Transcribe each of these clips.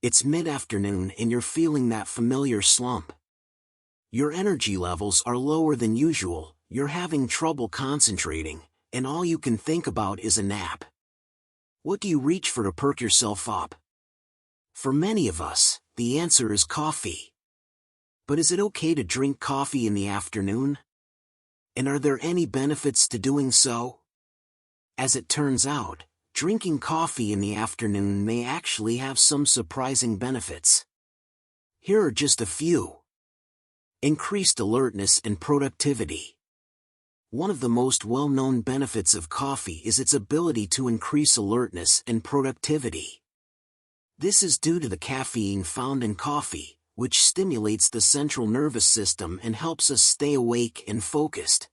It's mid-afternoon and you're feeling that familiar slump. Your energy levels are lower than usual, you're having trouble concentrating, and all you can think about is a nap. What do you reach for to perk yourself up? For many of us, the answer is coffee. But is it okay to drink coffee in the afternoon? And are there any benefits to doing so? As it turns out, drinking coffee in the afternoon may actually have some surprising benefits. Here are just a few. Increased alertness and productivity. One of the most well-known benefits of coffee is its ability to increase alertness and productivity. This is due to the caffeine found in coffee, which stimulates the central nervous system and helps us stay awake and focused.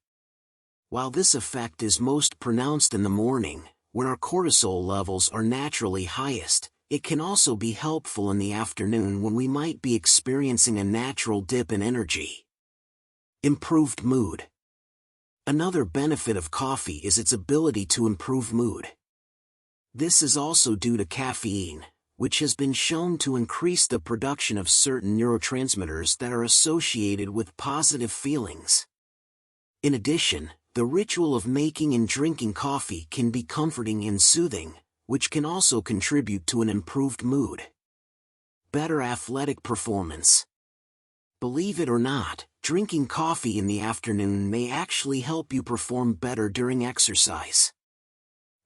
While this effect is most pronounced in the morning, when our cortisol levels are naturally highest, it can also be helpful in the afternoon when we might be experiencing a natural dip in energy. Improved mood. Another benefit of coffee is its ability to improve mood. This is also due to caffeine, which has been shown to increase the production of certain neurotransmitters that are associated with positive feelings. In addition, the ritual of making and drinking coffee can be comforting and soothing, which can also contribute to an improved mood. Better athletic performance. Believe it or not, drinking coffee in the afternoon may actually help you perform better during exercise.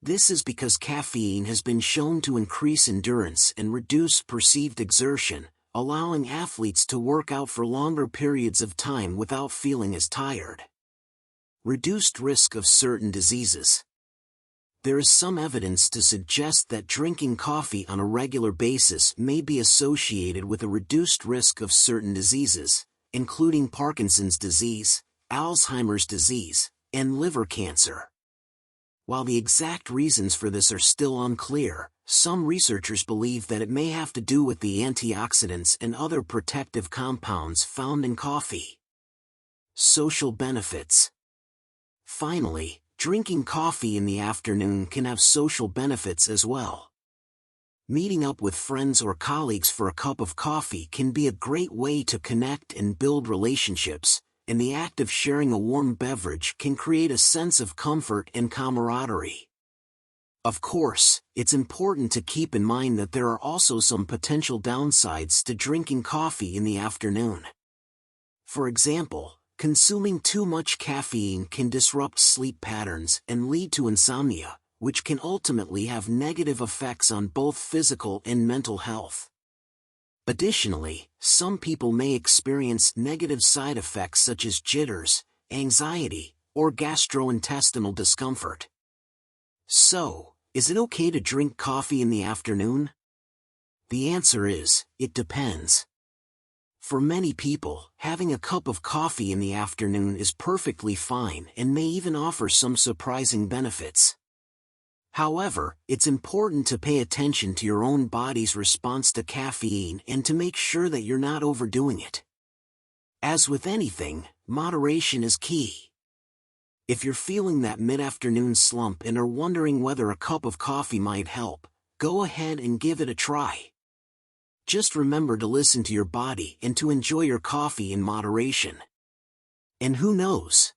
This is because caffeine has been shown to increase endurance and reduce perceived exertion, allowing athletes to work out for longer periods of time without feeling as tired. Reduced risk of certain diseases. There is some evidence to suggest that drinking coffee on a regular basis may be associated with a reduced risk of certain diseases, including Parkinson's disease, Alzheimer's disease, and liver cancer. While the exact reasons for this are still unclear, some researchers believe that it may have to do with the antioxidants and other protective compounds found in coffee. Social benefits. Finally, drinking coffee in the afternoon can have social benefits as well. Meeting up with friends or colleagues for a cup of coffee can be a great way to connect and build relationships, and the act of sharing a warm beverage can create a sense of comfort and camaraderie. Of course, it's important to keep in mind that there are also some potential downsides to drinking coffee in the afternoon. For example, consuming too much caffeine can disrupt sleep patterns and lead to insomnia, which can ultimately have negative effects on both physical and mental health. Additionally, some people may experience negative side effects such as jitters, anxiety, or gastrointestinal discomfort. So, is it okay to drink coffee in the afternoon? The answer is, it depends. For many people, having a cup of coffee in the afternoon is perfectly fine and may even offer some surprising benefits. However, it's important to pay attention to your own body's response to caffeine and to make sure that you're not overdoing it. As with anything, moderation is key. If you're feeling that mid-afternoon slump and are wondering whether a cup of coffee might help, go ahead and give it a try. Just remember to listen to your body and to enjoy your coffee in moderation. And who knows?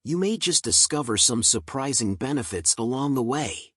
You may just discover some surprising benefits along the way.